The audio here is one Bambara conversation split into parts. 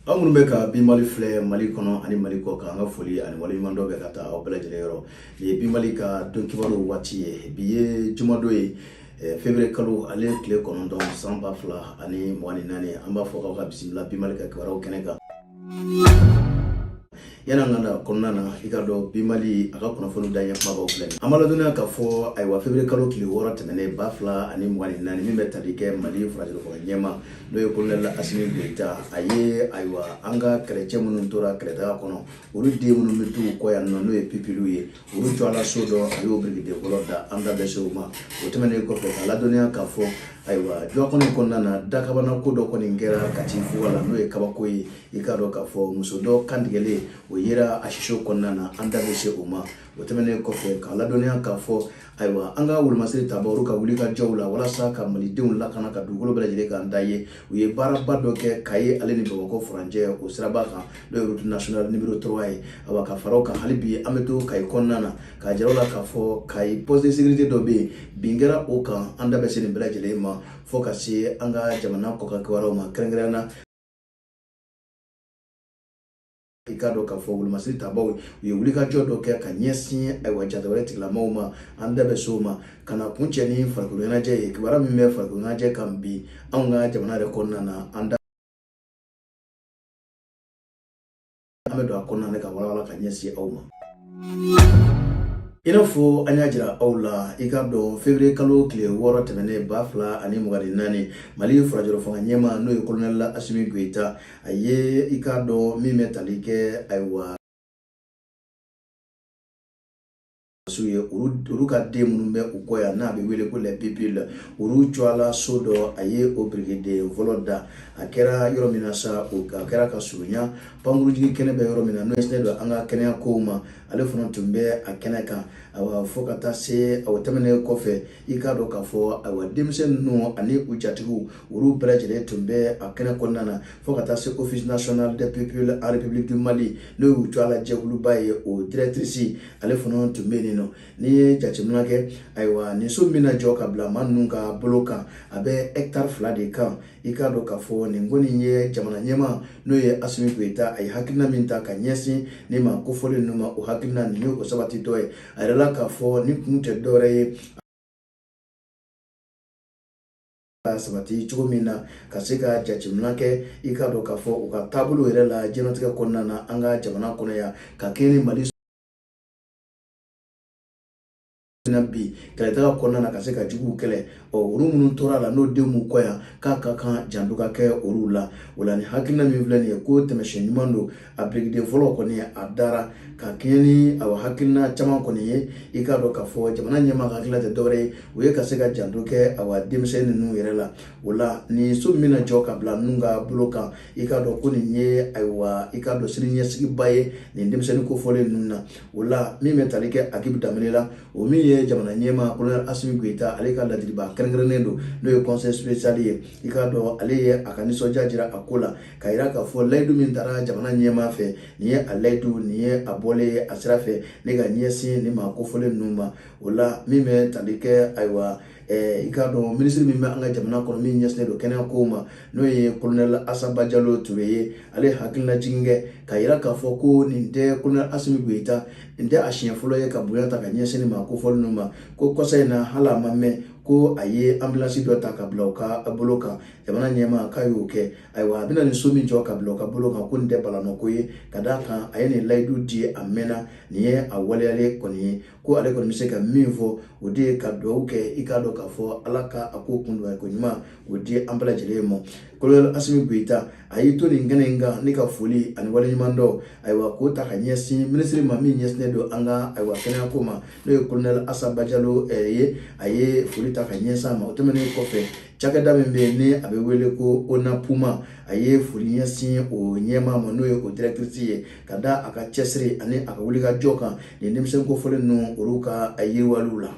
Amun beka bimali fle mali kono ani mali ko ka nga foli ani wali mando beka ta o bela jeleero ye bimali ka don kibalo wati ye biye jumado ye février kalo ale kle kono don samba fla ani mwani nani amba fo ka bismillah bimali ka kwara o keneka yana ngana konnana ikado bimali aka kono fonu danya maba oflen amala duna ka fo ay wa février kalo kili wora temene bafla ani mwani nani mimbe tadike mali frajiro ko nyema do yo kollela asini beta aye aywa anga chrétien munun tora kreta kono uru de munun mitu ko ya no no e pipilu ye uru twala sodo ayo brigade koloda anda besoma o temene ko fe la duna ka fo aywa jwa kono konnana dakabana ko do kono ngera katifu wala no e kabako yi ikado ka fo musodo kandigele o yira ashisho konnana anda bese uma otemene ko fe kala donia ka fo aywa anga wulmasiri tabaru ka wuli ka jawla wala sa ka malidenw la kana ka dugolo bela jele ka ndaye u ye baraba do ke kaye ale ni bako franje o siraba kan do route national numéro 3 awa ka faro ka halibi ameto kay konnana ka jarola ka fo kay poste de sécurité do be bingera o kan anda bese ni bela jele ma fo ka si anga jamana ko ka kwaro ma krengrana ikado ka fo wulmasiri tabawu ye wuli ka jodo ke ka nyesi aywa jadawale tigla mauma anda besoma kana kuncheni farkulena je kibara mimme farkulena je kambi anga jamana re konnana anda amedo akonna ne ka wala ka nyesi awma inafo anyajira aula ikado février kalo kile wora temene bafla ani mugari nani mali frajoro fanga nyema no colonel Assimi Goita aye ikado mime talike aywa suye uru ka de munumbe ukoya na be wele ko le people uru chwala sodo aye o brigade voloda akera yoro minasa o akera ka surunya panguru jigi kene be yoro mina no esnedo anga kene akoma ale fono tumbe akene ka awa fokata se awatemene kofe ikado ka fo awa demsen no ani ujatigu uru brajele tumbe akene konnana fokata se office national des peuples en République du Mali no chwala jegulu baye o directrice ale fono tumbe no ni jachimuna ke aywa ni so mina joka bla manu ka bloka abe hectare fla de kan ikado ka fo ni ngoni nye jamana nyema no ye Assimi Goita ay hakina minta ka nyesi ni ma ko fole no ma o hakina ni ko sabati doye ayala ka fo ni kunte dore sabati chugumina kasika jachimuna ke ikado ka fo uka tabulu irela jenotika konnana anga jamana kono ya kakeni mali nabi kaleta konna na kaseka jugu kele o rumunu tora la no demu koya kaka kan janduka ke orula wala ni hakina mi vlani ko temeshe nyumando a brigade volo koni adara ka keni awa hakina chama koni ikado ka fo jamana nyama ka kila te dore we kaseka janduke awa demse nu yerela wala ni so mina joka bla nunga bloka ikado koni nye aywa ikado sirinye sigi baye ni demse ko fole nunna wala mi metalike akibu damelela o mi jamana nyema colonel Assimi Goita ale ka ladiriba krengrendo no ye conseil spécial ye ikado ale ye akaniso jajira akola kaira ka fo laidu min tara jamana nyema fe ni ye alaidu ni ye abole asrafe ne ga nyesi ni ma ko fole numba wala mime talike aywa ikado ministre mi anga jamana kono mi nyesne do kenya koma no ye colonel Asaba Jallo Touré ale hakilna jinge kaira ka fo ko ni de colonel Assimi Goita nde ashien folo ye ka buyata ka nyesne ma ko folo numa ko kosa na hala mamme ko aye ambulance do ta ka bloka aboloka jamana nyema kayo ke aywa bina ni somi jo ka bloka boloka ko nde balano ko ye kadaka aye ni laidu di amena ni ye awale ale koni ko ale koni miseka mivo odi ka do ke ikado ka fo alaka akokundu ko nyima odi ambala jelemo colonel Assimi Goita ayi to ni ngenenga ni ka foli ani wale nyimando aywa ko ta ka nyesi ministre mami nyesne do anga aywa kenya koma no colonel Asaba Jallo aye foli ta ka nyesa ma otemene kofe chakada membe ne abe wele ko ona puma aye foli nyesi o nyema ma no o directrice kada aka chesri ani aka wuli ka joka ni nimsen ko fole no uruka aye walula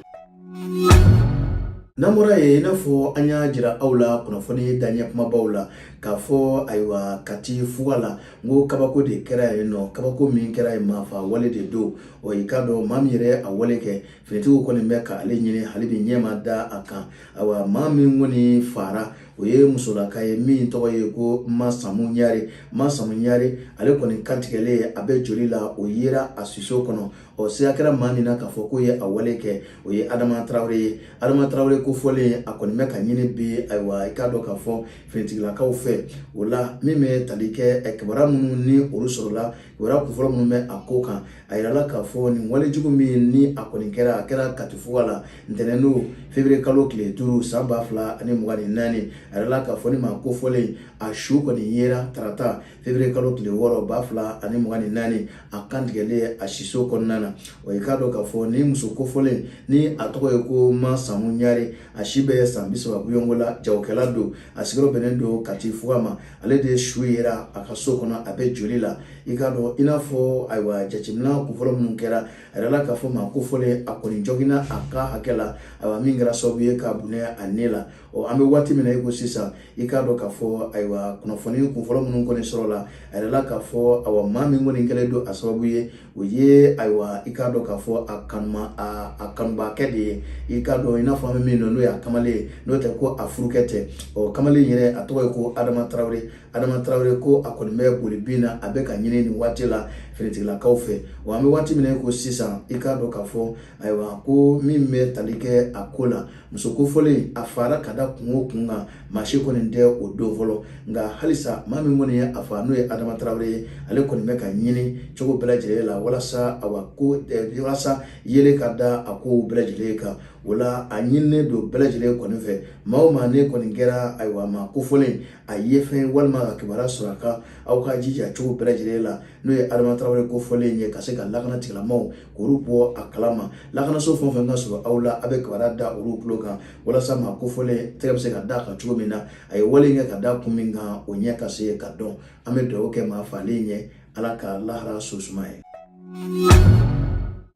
namora ye inafo anya jira aula kuna foni danya kuma baula ka fo aywa kati fuwala ngo kabako de kera no kabako min kera mafa wale de do o ikado mamire a wale ke finitu ko ni meka ale nyine halibi nyema da aka awa mami ngoni fara o ye musolaka ye min tɔgɔ ye ko Masamu Ɲare ale kɔni kantigɛlen a bɛ joli la o yera a siso kɔnɔ o sira kɛra maa min na k'a fɔ k'o ye a wale kɛ o ye Adama Traore ko fɔlen a kɔni bɛ ka ɲini bi ayiwa i k'a dɔn k'a fɔ finitigilakaw fɛ o la min bɛ tali kɛ kibaruya minnu ni olu sɔrɔla kibaruya kunfɔlɔ minnu bɛ a ko kan a yirala k'a fɔ nin walejugu min ni a kɔni kɛra a kɛra Katifuga la ntɛnɛndo février kalo tile 5 san 2024 a yirala k'a fɔ ni maa ko fɔlen a su kɔni yera tarata février kalo tile 6 2024 a kantigɛlen a siso kɔnɔna na o ye k'a dɔn k'a fɔ ni muso ko fɔlen ni a tɔgɔ ye ko Masamu Ɲare a si bɛ san 30 la jagokɛla don a sigiyɔrɔ bɛnnen don Katifuga ma ale de su yera a ka so kɔnɔ a bɛ joli la i k'a dɔn i n'a fɔ ayiwa jateminɛ kunfɔlɔ minnu kɛra a yirala k'a fɔ maa ko fɔlen a kɔni jɔgina a ka hakɛ la ayiwa min kɛra sababu ye k'a bunɛ a ne la an bɛ waati min na i ko sisan i k'a dɔn k'a fɔ ayiwa kunnafoni kunfɔlɔ minnu kɔni sɔrɔ la a yirala k'a fɔ ayiwa maa min kɔni kɛlen don a sababu ye o ye ayiwa i k'a dɔn k'a fɔ a kanubakɛ de ye i k'a dɔn i n'a fɔ an bɛ min dɔn n'o ye a kamalen n'o tɛ ko a furukɛ tɛ kamalen yɛrɛ a tɔgɔ ye ko Adama Traore ko a kɔni bɛ boli bin na a bɛ ka ɲini nin waati la finitigilakaw fɛ wa an bɛ waati min na i ko sisan i k'a dɔn k'a fɔ ayiwa ko min bɛ tali kɛ a ko la muso kofɔlen a fara ka da kun o kun kan maa si kɔni tɛ o don fɔlɔ nka halisa maa min kɔni ye a fa n'o ye Adama Traore ye ale kɔni bɛ ka ɲini cogo bɛɛ lajɛlen la walasa yele ka da a kow bɛɛ lajɛlen kan o la a ɲininen don bɛɛ lajɛlen kɔni fɛ maa o maa ne kɔni kɛra ayiwa maa kofɔlen a ye fɛn walima ka kibaruya sɔrɔ a kan aw ka jija cogo bɛɛ lajɛlen la n'o ye Adama Traore kofɔlen ye ka se ka lakana tigilamaaw k'olu bɔ a kalama lakanaso fɛn o fɛn ka sɔrɔ aw la a bɛ kibaruya da olu tulo kan walasa maa kofɔlen tɛgɛ bɛ se ka da a kan cogo min na a ye wale kɛ ka da kun min kan o ɲɛ ka se ka dɔn an bɛ dugawu kɛ maa falen ɲɛ Ala ka lahara so suma ye.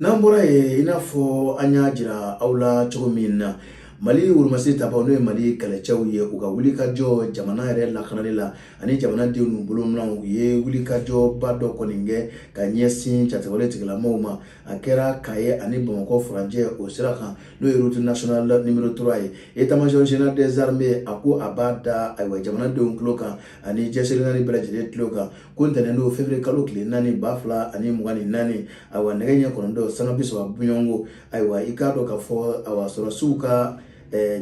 N'an bɔra yen i n'a fɔ an y'a jira aw la cogo min na Mali wurumasi tabaw n'o ye Mali kɛlɛcɛw ye u ka wulikajɔ jamana yɛrɛ lakanali la ani jamanadenw n'u bolomlanw u ye wulikajɔba dɔ kɔni kɛ ka ɲɛsin jatewale tigilamaaw ma a kɛra Kaye ani Bamakɔ furancɛ o sira kan n'o ye route nationale numéro 3 ye état-major général des armées a ko a b'a da ayiwa jamanadenw tulo kan ani jɛsiri naani bɛɛ lajɛlen tulo kan ko ntɛnɛndo février kalo tile 4 2024 ayiwa nɛgɛ ɲɛ 9 sanga 30 buɲɔngo ayiwa i k'a dɔn k'a fɔ ayiwa sɔrɔsiw ka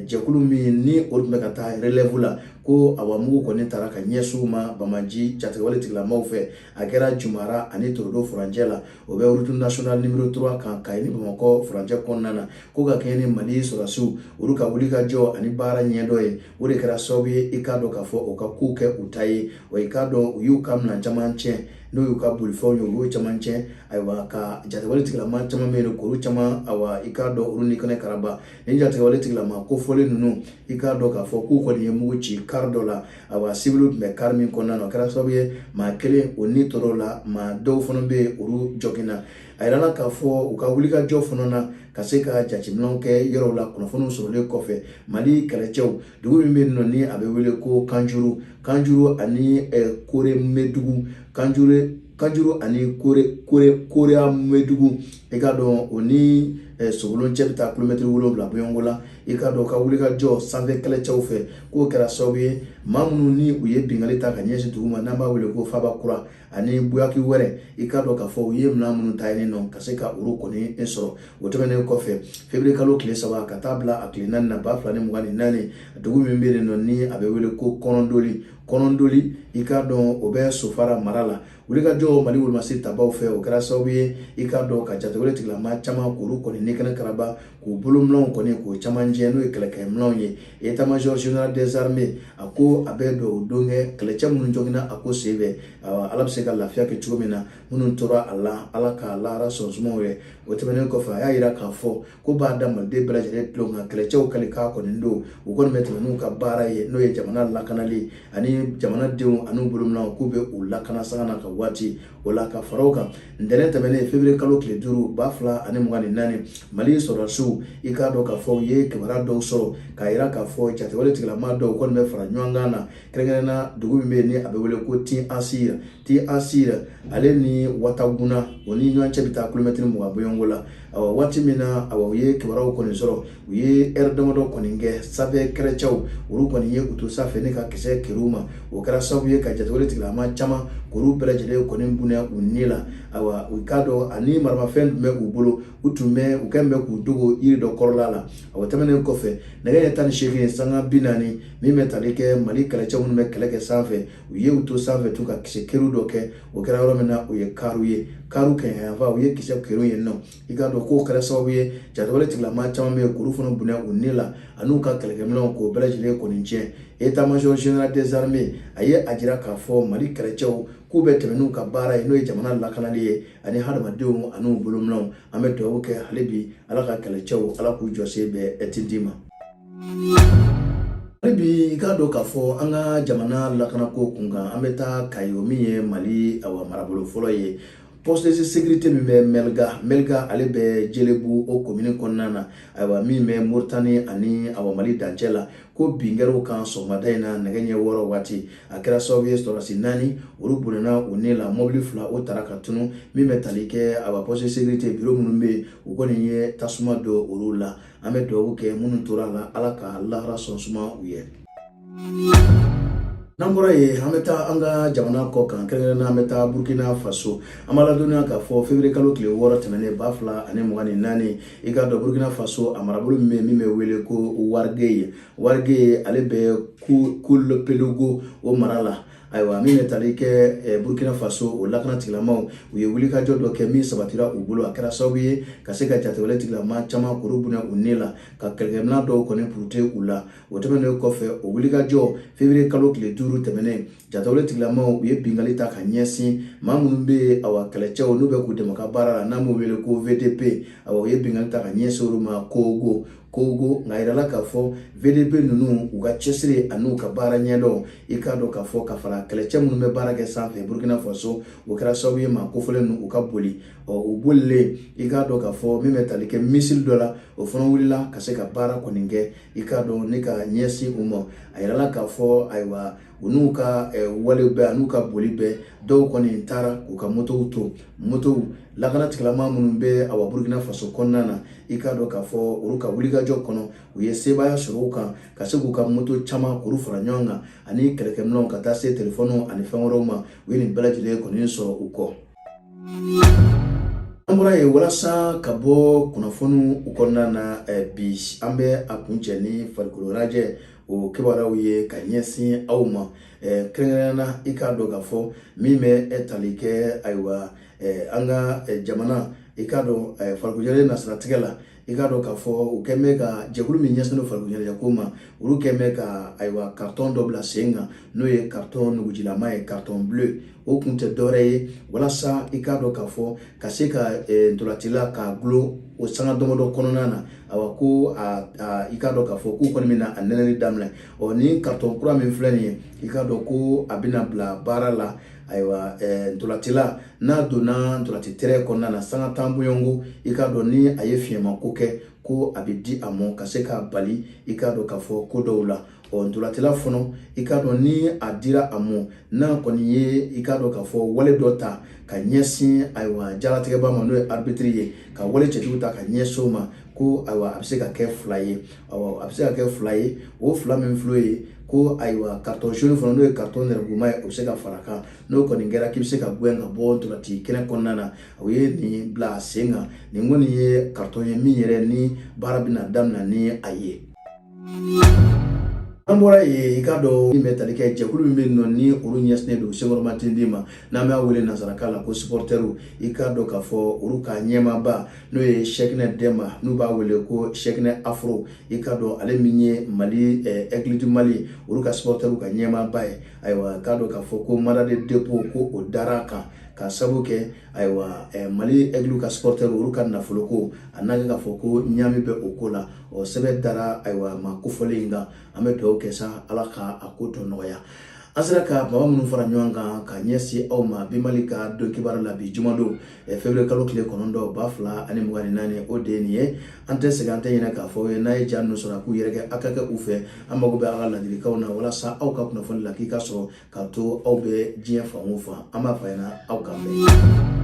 jɛkulu min ni o tun bɛ ka taa relève la ko awa mugu kɔni taara ka ɲɛsiw ma Bamaji jatigɛwale tigilamaaw fɛ a kɛra Jumara ani Torodo furancɛ la o bɛ route nationale numéro 3 kan Kaye ni Bamakɔ furancɛ kɔnɔna na ko ka kɛ ni Mali sɔrɔsiw olu ka wulikajɔ ani baara ɲɛdɔ ye o de kɛra sababu ye i k'a dɔn k'a fɔ o ka kow kɛ u ta ye wa i k'a dɔn u y'u ka minɛn caman tiɲɛ n'o y'u ka bolifɛnw ye u y'o caman tiɲɛ ayiwa ka jatigɛwale tigilamaa caman bɛ yen k'olu caman ayiwa i k'a dɔn olu ni kɛnɛ karaba ni jatigɛwale tigilamaa kofɔlen ninnu i k'a dɔn k'a fɔ k'u kɔni ye mugu ci kari dɔ la ayiwa sibiliw tun bɛ kari min kɔnɔna na o kɛra sababu ye maa kelen o ni tɔɔrɔ la maa dɔw fana bɛ yen olu jɔgina a yirala k'a fɔ u ka wulikajɔ fana na ka se ka jateminɛw kɛ yɔrɔw la kunnafoniw sɔrɔlen kɔfɛ Mali kɛlɛcɛw dugu min bɛ yen nɔ ni a bɛ wele ko Kanjuru ani Koremɛdugu Kanjuru ani Koreamedugu i k'a dɔn o ni Sogolon cɛ bɛ taa kilomɛtiri 7 bɔɲɔngo la i k'a dɔn ka wulikajɔ sanfɛ kɛlɛcɛw fɛ k'o kɛra sababu ye maa minnu ni u ye bingali ta ka ɲɛsin dugu ma n'an b'a wele ko Fabakura ani Buyaki wɛrɛ i k'a dɔn k'a fɔ u ye minɛn minnu ta yen nɔ ka se ka olu kɔni sɔrɔ o tɛmɛnen kɔfɛ février kalo tile 3 ka taa bila a tile 4 na 2024 dugu min bɛ yen nɔ ni a bɛ wele ko Kɔnɔndoli i k'a dɔn o bɛ Sofara mara la wulikajɔ Mali wurumasi tabaw fɛ o kɛra sababu ye i k'a dɔn ka jatigɛwale tigilamaa caman k'olu kɔni ni kɛnɛ karaba k'u bolomlanw kɔni k'o caman jɛ n'o ye kɛlɛkɛminɛnw ye état-major général des armées a ko a bɛ don o don kɛ kɛlɛcɛ minnu jɔgina a ko sen fɛ Ala bɛ se ka lafiya kɛ cogo min na minnu tora a la Ala ka lahara sɔn sumaw ye o tɛmɛnen kɔfɛ a y'a yira k'a fɔ ko b'a da Maliden bɛɛ lajɛlen tulo kan kɛlɛcɛw kali k'a kɔni don u kɔni bɛ tɛmɛ n'u ka baara ye n'o ye jamana lakanali ani jamanadenw an'u bolomlanw k'u bɛ u lakana sanga na ka waati o la ka faraw kan ntɛnɛn tɛmɛnen février kalo tile 5 2024 Mali sɔrɔsiw i k'a dɔn k'a fɔ u ye kibaruya dɔw sɔrɔ k'a yira k'a fɔ jatigɛwale tigilamaa dɔw kɔni bɛ fara ɲɔgɔn kan na kɛrɛnkɛrɛnna dugu min bɛ yen ni a bɛ wele ko Tin Asir ale ni Wataguna o ni ɲɔgɔn cɛ bɛ taa kilomɛtiri 20 bɔɲɔngo la waati min na u ye kibaruyaw kɔni sɔrɔ u ye heure damadɔ kɔni kɛ sanfɛ kɛlɛcɛw olu kɔni ye u to sanfɛ ni ka kisɛ kɛr'u ma o kɛra sababu ye ka jatewale tigilama caman k'olu bɛɛ lajɛlen kɔni bunɛ u ni la u k'a dɔn ani maramafɛn tun bɛ u bolo u kɛlen bɛ k'u dogo yiri dɔ kɔrɔla la tɛmɛnen kɔfɛ nɛgɛ ɲɛ 18 sanga 40 min bɛ tali kɛ Mali kɛlɛcɛw minnu bɛ kɛlɛ kɛ sanfɛ u ye u to sanfɛ tun ka kisɛ kɛru dɔ kɛ o kɛra yɔrɔ min na o ye karu ye karu kɛɲɛyanfan u ye kisɛ kɛru yen nɔ i k'a dɔn k'o kɛra sababu ye jatewale tigilama caman bɛ yen k'olu fana bunɛ u ni la an'u ka kɛlɛkɛminɛnw k'o bɛɛ lajɛlen kɔni tiɲɛ état-major général des armées a ye a jira k'a fɔ Mali kɛlɛcɛw k'u bɛ tɛmɛ n'u ka baara ye n'o ye jamana lakanali ye ani hadamadenw an'u bolominɛw an bɛ dugawu kɛ hali bi ala ka kɛlɛcɛw ala k'u jɔsen bɛɛ tindi ma hali bi i k'a dɔn k'a fɔ an ka jamana lakanako kunkan an bɛ taa Kayo min ye Mali marabolo fɔlɔ ye poste de sécurité min bɛ Melga ale bɛ Jelebu o commune kɔnɔna na min bɛ Moritani ani Mali dancɛ la ko bingɛrɛw kan sɔgɔmada in na nɛgɛ ɲɛ 6 waati a kɛra sababu ye sɔrɔdasi 4 olu bolona u ni la mobili 2 o taara ka tunu min bɛ tali kɛ poste de sécurité bureau minnu bɛ u kɔni ye tasuma don olu la an bɛ dugawu kɛ minnu tora la ala ka lahara sɔn suma u ye n'an bɔra yen an bɛ taa an ka jamana kɔ kan kɛrɛnkɛrɛnnenya an bɛ taa Burkina Faso an b'a ladɔnniya k'a fɔ février kalo tile 6 tɛmɛnen 2024 i k'a dɔn Burkina Faso a marabolo min bɛ wele ko Wargueye ale bɛ Kulpelogo o mara la min bɛ tali kɛ Burkina Faso o lakana tigilamaw u ye wulikajɔ dɔ kɛ min sabatira u bolo a kɛra sababu ye ka se ka jatewale tigilama caman k'olu bunɛ u ni la ka kɛlɛkɛminɛn dɔw kɔni purute u la o tɛmɛnen kɔfɛ o wulikajɔ février kalo tile 5 tɛmɛnen jatewale tigilamaw u ye bingali ta ka ɲɛsin maa minnu bɛ kɛlɛcɛw n'u bɛ k'u dɛmɛ ka baara la n'an b'u wele ko VDP u ye bingali ta ka ɲɛsin olu ma Kogo nka yirala k'a fɔ VDP ninnu u ka cɛsiri an'u ka baara ɲɛdɔn i k'a dɔn k'a fɔ ka fara kɛlɛcɛ minnu bɛ baara kɛ sanfɛ Burkina Faso o kɛra sababu ye maa kofɔlen ninnu u ka boli u bolilen i k'a dɔn k'a fɔ min bɛ tali kɛ misile dɔ la o fana wulila ka se ka baara kɔni kɛ i k'a dɔn ne ka ɲɛsin u ma a yirala k'a fɔ u n'u ka walew bɛɛ an'u ka boli bɛɛ dɔw kɔni taara k'u ka motow to lakana tigilama minnu bɛ Burkina Faso kɔnɔna na i k'a dɔn k'a fɔ olu ka wulikajɔ kɔnɔ u ye sebaaya sɔrɔ u kan ka se k'u ka moto caman k'olu fara ɲɔgɔn kan ani kɛlɛkɛminɛnw ka taa se telefɔniw ani fɛn wɛrɛw ma u ye nin bɛɛ lajɛlen kɔni sɔrɔ u kɔ an bɔra yen walasa ka bɔ kunnafoniw kɔnɔna na bi an bɛ a kuncɛ ni farikolo ɲɛnajɛ o kibaruyaw ye ka ɲɛsin aw ma kɛrɛnkɛrɛnnenya i k'a dɔn k'a fɔ min bɛ tali kɛ an ka jamana i k'a dɔn farikolo ɲɛnajɛ nasiratigɛ la i k'a dɔn k'a fɔ u kɛn bɛ ka jɛkulu min ɲɛsinnen don farikolo ɲɛnajɛko ma olu kɛn bɛ ka carton dɔ bila sen kan n'o ye carton nugujilama ye carton bleu o kun tɛ dɔwɛrɛ ye walasa i k'a dɔn k'a fɔ ka se ka ntolatila k'a gulon o sanga damadɔ kɔnɔna na ko i k'a dɔn k'a fɔ k'u kɔni bɛna a nɛnɛli daminɛ ni carton kura min filɛ nin ye i k'a dɔn ko a bɛna bila baara la ntolatila n'a donna ntolati tɛrɛ kɔnɔna na sanga tan bonyɔngo i k'a dɔn ni a ye fiɲɛmako kɛ ko a bɛ di a mɔ ka se k'a bali i k'a dɔn k'a fɔ ko dɔw la ntolatila fɔlɔ i k'a dɔn ni a dira a mɔ n'a kɔni ye i k'a dɔn k'a fɔ wale dɔ ta ka ɲɛsin jalatigɛba ma n'o ye arbitre ye ka wale cɛtigiw ta ka ɲɛsin o ma ko a bɛ se ka kɛ 2 ye a bɛ se ka kɛ 2 ye o 2 min filɛ ye ko carton jaune fana n'o ye carton nɛrɛguma ye o bɛ se ka fara kan n'o kɔni kɛra k'i bɛ se ka gɛn ka bɔ ntolati kɛnɛ kɔnɔna na o ye nin bila sen kan nin kɔni ye carton ye min yɛrɛ ni baara bɛna daminɛ ni a ye an bɔra yen i k'a dɔn min bɛ tali kɛ jɛkulu min bɛ yen nɔ ni olu ɲɛsinnen don senkɔrɔmatindi ma n'an b'a wele nansarakan la ko supporters i k'a dɔn k'a fɔ olu ka ɲɛmaaba n'o ye Cheikhna Demba n'u b'a wele ko Cheikhna Afro i k'a dɔn ale min ye Mali Aigle du Mali olu ka supporters ka ɲɛmaaba ye k'a dɔn k'a fɔ ko mandat de dépôt ko o dara kan ka sabu kɛ Mali Aigle ka supporters olu ka nafolo ko a n'a kɛ k'a fɔ ko ɲami bɛ o ko la sɛbɛn dara maa kofɔlen in kan an bɛ dugawu kɛ sa ala ka a ko tɔ nɔgɔya an sera ka baba minnu fara ɲɔgɔn kan ka ɲɛsin aw ma bi Mali ka don kibaru la bi juma don février kalo tile 9 2024 o de ye nin ye an tɛ segin an tɛ ɲinɛ k'a fɔ ye n'a ye jaa ninnu sɔrɔ a k'u yɛrɛ kɛ a ka kɛ u fɛ an mago bɛ aw ka ladilikanw na walasa aw ka kunnafoni la k'i ka sɔrɔ k'a to aw bɛ diɲɛ fan o fan an b'a fɔ a ɲɛna aw k'an bɛn